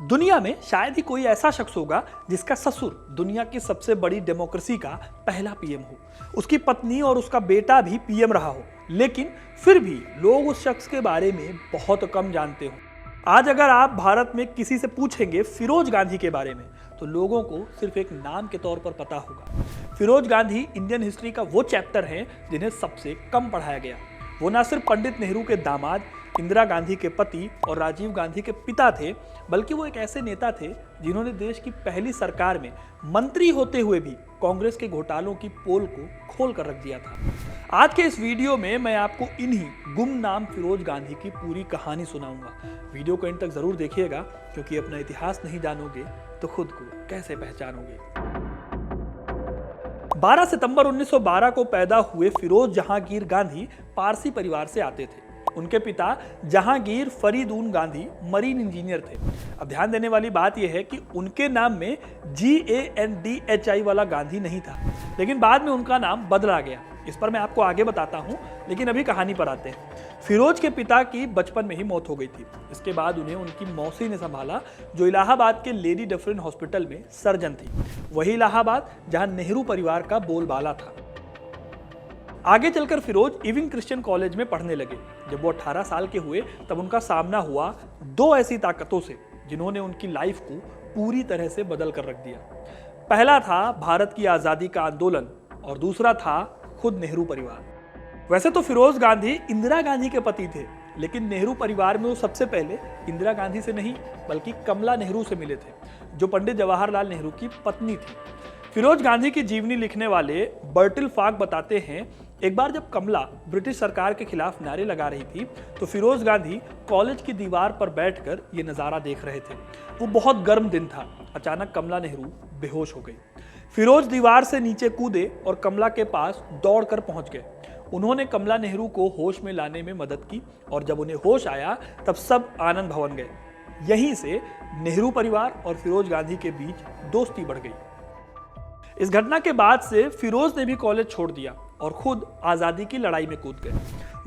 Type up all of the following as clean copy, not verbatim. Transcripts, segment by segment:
दुनिया में शायद ही कोई ऐसा शख्स होगा जिसका ससुर दुनिया की सबसे बड़ी डेमोक्रेसी का पहला पीएम हो, उसकी पत्नी और उसका बेटा भी पीएम रहा हो, लेकिन फिर भी लोग उस शख्स के बारे में बहुत कम जानते हो। आज अगर आप भारत में किसी से पूछेंगे फिरोज गांधी के बारे में तो लोगों को सिर्फ एक नाम के तौर पर पता होगा। फिरोज गांधी इंडियन हिस्ट्री का वो चैप्टर है जिन्हें सबसे कम पढ़ाया गया। वो ना सिर्फ पंडित नेहरू के दामाद, इंदिरा गांधी के पति और राजीव गांधी के पिता थे, बल्कि वो एक ऐसे नेता थे जिन्होंने देश की पहली सरकार में मंत्री होते हुए भी कांग्रेस के घोटालों की पोल को खोल कर रख दिया था। आज के इस वीडियो में मैं आपको इन्हीं गुमनाम फिरोज गांधी की पूरी कहानी सुनाऊंगा। वीडियो को एंड तक जरूर देखिएगा, क्योंकि अपना इतिहास नहीं जानोगे तो खुद को कैसे पहचानोगे। 12 सितंबर 1912 को पैदा हुए फिरोज जहांगीर गांधी पारसी परिवार से आते थे। उनके पिता जहांगीर फरीदून गांधी मरीन इंजीनियर थे। अब ध्यान देने वाली बात यह है कि उनके नाम में GANDHI वाला गांधी नहीं था, लेकिन बाद में उनका नाम बदला गया। इस पर मैं आपको आगे बताता हूं, लेकिन अभी कहानी पर आते हैं। फिरोज के पिता की बचपन में ही मौत हो गई थी। इसके बाद उन्हें उनकी मौसी ने संभाला, जो इलाहाबाद के लेडी डफरिन हॉस्पिटल में सर्जन थी। वही इलाहाबाद जहां नेहरू परिवार का बोलबाला था। आगे चलकर फिरोज इविंग क्रिश्चियन कॉलेज में पढ़ने लगे। जब वो 18 साल के हुए तब उनका सामना हुआ दो ऐसी ताकतों से जिन्होंने उनकी लाइफ को पूरी तरह से बदल कर रख दिया। पहला था भारत की आज़ादी का आंदोलन और दूसरा था खुद नेहरू परिवार। वैसे तो फिरोज गांधी इंदिरा गांधी के पति थे, लेकिन नेहरू परिवार में वो सबसे पहले इंदिरा गांधी से नहीं बल्कि कमला नेहरू से मिले थे, जो पंडित जवाहरलाल नेहरू की पत्नी थी। फिरोज गांधी की जीवनी लिखने वाले बर्टिल फाक बताते हैं, एक बार जब कमला ब्रिटिश सरकार के खिलाफ नारे लगा रही थी तो फिरोज गांधी कॉलेज की दीवार पर बैठकर ये नज़ारा देख रहे थे। वो बहुत गर्म दिन था। अचानक कमला नेहरू बेहोश हो गई। फिरोज दीवार से नीचे कूदे और कमला के पास दौड़कर पहुंच गए। उन्होंने कमला नेहरू को होश में लाने में मदद की और जब उन्हें होश आया तब सब आनंद भवन गए। यहीं से नेहरू परिवार और फिरोज गांधी के बीच दोस्ती बढ़ गई। इस घटना के बाद से फिरोज ने भी कॉलेज छोड़ दिया और खुद आज़ादी की लड़ाई में कूद गए।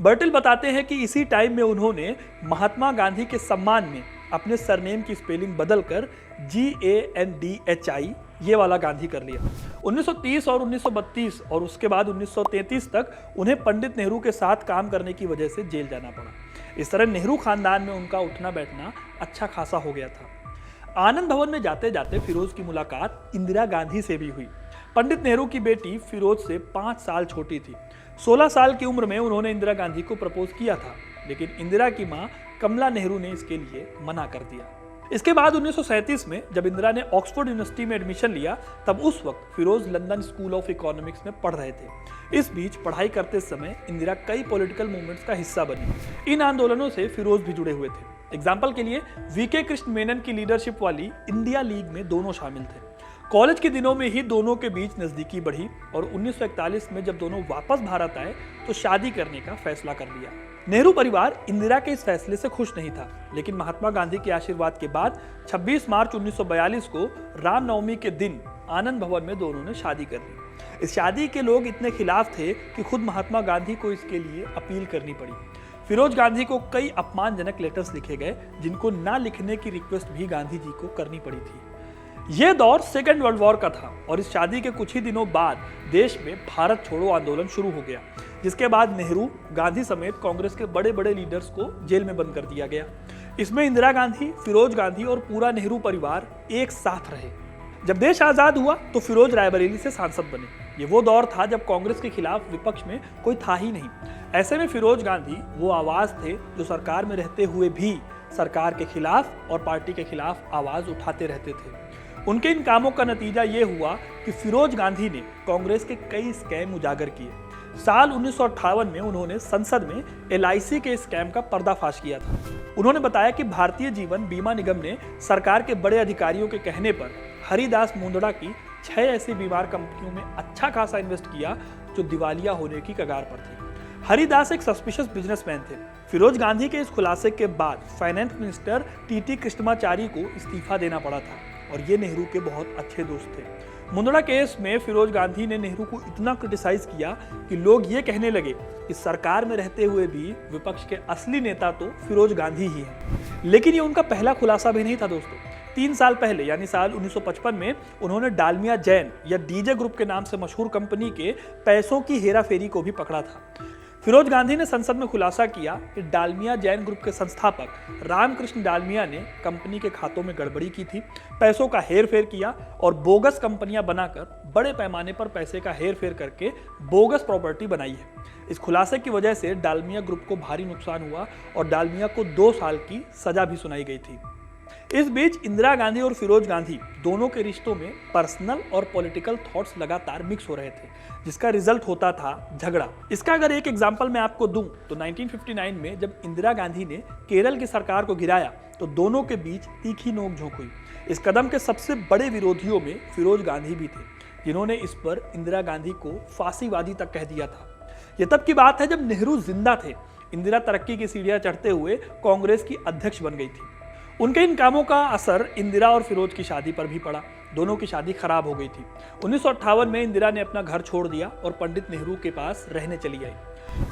बर्टिल बताते हैं कि इसी टाइम में उन्होंने महात्मा गांधी के सम्मान में अपने सरनेम की स्पेलिंग बदलकर GANDHI ये वाला गांधी कर लिया। 1930 और 1932 और उसके बाद 1933 तक उन्हें पंडित नेहरू के साथ काम करने की वजह से जेल जाना पड़ा। इस तरह नेहरू खानदान में उनका उठना बैठना अच्छा खासा हो गया था। आनंद भवन में जाते जाते फिरोज की मुलाकात इंदिरा गांधी से भी हुई। पंडित नेहरू की बेटी फिरोज से 5 साल छोटी थी। 16 साल की उम्र में उन्होंने इंदिरा गांधी को प्रपोज किया था, लेकिन इंदिरा की मां कमला नेहरू ने इसके लिए मना कर दिया। इसके बाद 1937 में जब इंदिरा ने ऑक्सफोर्ड यूनिवर्सिटी में एडमिशन लिया, तब उस वक्त Feroze London School of Economics में पढ़ रहे थे। इस बीच पढ़ाई करते समय इंदिरा कई पॉलिटिकल मूवमेंट्स का हिस्सा बनी। इन आंदोलनों से फिरोज भी जुड़े हुए थे। एग्जाम्पल के लिए VK कृष्ण मेनन की लीडरशिप वाली इंडिया लीग में दोनों शामिल थे। कॉलेज के दिनों में ही दोनों के बीच नजदीकी बढ़ी और 1941 में जब दोनों वापस भारत आए तो शादी करने का फैसला कर लिया। नेहरू परिवार इंदिरा के इस फैसले से खुश नहीं था, लेकिन महात्मा गांधी के आशीर्वाद के बाद 26 मार्च 1942 को रामनवमी के दिन आनंद भवन में दोनों ने शादी कर ली। इस शादी के लोग इतने खिलाफ थे कि खुद महात्मा गांधी को इसके लिए अपील करनी पड़ी। फिरोज गांधी को कई अपमानजनक लेटर्स लिखे गए, जिनको ना लिखने की रिक्वेस्ट भी गांधी जी को करनी पड़ी थी। यह दौर सेकेंड वर्ल्ड वॉर का था और इस शादी के कुछ ही दिनों बाद देश में भारत छोड़ो आंदोलन शुरू हो गया, जिसके बाद नेहरू, गांधी समेत कांग्रेस के बड़े बड़े लीडर्स को जेल में बंद कर दिया गया। इसमें इंदिरा गांधी, फिरोज गांधी और पूरा नेहरू परिवार एक साथ रहे। जब देश आजाद हुआ तो फिरोज रायबरेली से सांसद बने। ये वो दौर था जब कांग्रेस के खिलाफ विपक्ष में कोई था ही नहीं। ऐसे में फिरोज गांधी वो आवाज थे जो सरकार में रहते हुए भी सरकार के खिलाफ और पार्टी के खिलाफ आवाज उठाते रहते थे। उनके इन कामों का नतीजा ये हुआ कि फिरोज गांधी ने कांग्रेस के कई स्कैम उजागर किए। साल 1958 में उन्होंने संसद में LIC के स्कैम का पर्दाफाश किया था। उन्होंने बताया कि भारतीय जीवन बीमा निगम ने सरकार के बड़े अधिकारियों के कहने पर हरिदास मुंदड़ा की 6 ऐसी बीमार कंपनियों में अच्छा खासा इन्वेस्ट किया जो दिवालिया होने की कगार पर थी। हरिदास एक सस्पिशियस बिजनेसमैन थे। फिरोज गांधी के इस खुलासे के बाद फाइनेंस मिनिस्टर TT कृष्णमाचारी को इस्तीफा देना पड़ा था और ये नेहरू के बहुत अच्छे दोस्त थे। मुंदड़ा केस में फिरोज गांधी ने नेहरू को इतना क्रिटिसाइज किया कि लोग ये कहने लगे कि सरकार में रहते हुए भी विपक्ष के असली नेता तो फिरोज गांधी ही हैं। लेकिन ये उनका पहला खुलासा भी नहीं था दोस्तों। 3 साल पहले यानी साल 1955 में उन्होंने डालमिया जैन या डीजे ग्रुप के नाम से मशहूर कंपनी के पैसों की हेराफेरी को भी पकड़ा था। फिरोज गांधी ने संसद में खुलासा किया कि डालमिया जैन ग्रुप के संस्थापक रामकृष्ण डालमिया ने कंपनी के खातों में गड़बड़ी की थी, पैसों का हेरफेर किया और बोगस कंपनियां बनाकर बड़े पैमाने पर पैसे का हेरफेर करके बोगस प्रॉपर्टी बनाई है। इस खुलासे की वजह से डालमिया ग्रुप को भारी नुकसान हुआ और डालमिया को 2 साल की सजा भी सुनाई गई थी। इस बीच इंदिरा गांधी और फिरोज गांधी दोनों के रिश्तों में पर्सनल और पॉलिटिकल थॉट्स लगातार मिक्स हो रहे थे, जिसका रिजल्ट होता था झगड़ा। इसका अगर एक एग्जांपल मैं आपको दूं तो 1959 में जब इंदिरा गांधी ने केरल की सरकार को गिराया तो दोनों के बीच तीखी नोकझोंक हुई। इस कदम के सबसे बड़े विरोधियों में फिरोज गांधी भी थे, जिन्होंने इस पर इंदिरा गांधी को फांसीवादी तक कह दिया था। यह तब की बात है जब नेहरू जिंदा थे। इंदिरा तरक्की की सीढ़ियां चढ़ते हुए कांग्रेस की अध्यक्ष बन गई थी। उनके इन कामों का असर इंदिरा और फिरोज की शादी पर भी पड़ा। दोनों की शादी खराब हो गई थी। 1958 में इंदिरा ने अपना घर छोड़ दिया और पंडित नेहरू के पास रहने चली आई।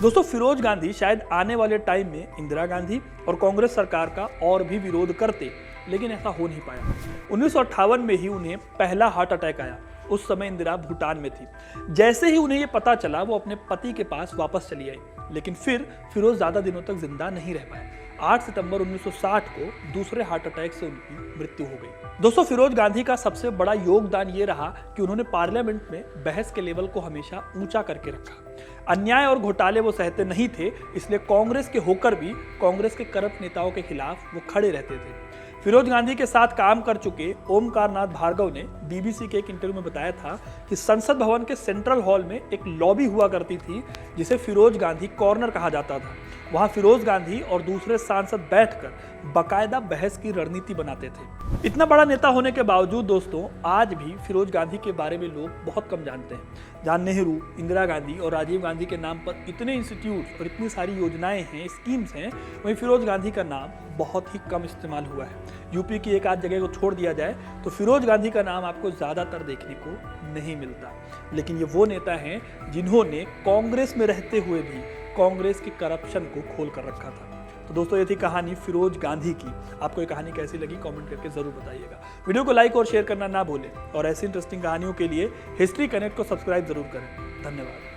दोस्तों, फिरोज गांधी शायद आने वाले टाइम में इंदिरा गांधी और कांग्रेस सरकार का और भी विरोध करते, लेकिन ऐसा हो नहीं पाया। 1958 में ही उन्हें पहला हार्ट अटैक आया। उस समय इंदिरा भूटान में थी। जैसे ही उन्हें यह पता चला वो अपने पति के पास वापस चली आई, लेकिन फिर फिरोज ज्यादा दिनों तक जिंदा नहीं रह पाया। 8 सितंबर 1960 को दूसरे हार्ट अटैक से उनकी मृत्यु हो गई। दोस्तों, फिरोज गांधी का सबसे बड़ा योगदान ये रहा कि उन्होंने पार्लियामेंट में बहस के लेवल को हमेशा ऊंचा करके रखा। अन्याय और घोटाले वो सहते नहीं थे, इसलिए कांग्रेस के होकर भी कांग्रेस के करप्ट नेताओं के खिलाफ वो खड़े रहते थे। फिरोज गांधी के साथ काम कर चुके ओमकार नाथ भार्गव ने बीबीसी के एक इंटरव्यू में बताया था कि संसद भवन के सेंट्रल हॉल में एक लॉबी हुआ करती थी, जिसे फिरोज गांधी कॉर्नर कहा जाता था। वहां फिरोज गांधी और दूसरे सांसद बैठकर बाकायदा बहस की रणनीति बनाते थे। इतना बड़ा नेता होने के बावजूद दोस्तों, आज भी फिरोज गांधी के बारे में लोग बहुत कम जानते हैं। जहां नेहरू, इंदिरा गांधी और राजीव गांधी के नाम पर इतने इंस्टीट्यूट और इतनी सारी योजनाएं हैं, स्कीम्स हैं, वहीं फिरोज गांधी का नाम बहुत ही कम इस्तेमाल हुआ है। यूपी की एक आध जगह को छोड़ दिया जाए तो फिरोज गांधी का नाम आपको ज्यादातर देखने को नहीं मिलता। लेकिन ये वो नेता हैं जिन्होंने कांग्रेस में रहते हुए भी कांग्रेस की करप्शन को खोल कर रखा था। तो दोस्तों, ये थी कहानी फिरोज गांधी की। आपको ये कहानी कैसी लगी कमेंट करके जरूर बताइएगा। वीडियो को लाइक और शेयर करना ना भूलें और ऐसी इंटरेस्टिंग कहानियों के लिए हिस्ट्री कनेक्ट को सब्सक्राइब जरूर करें। धन्यवाद।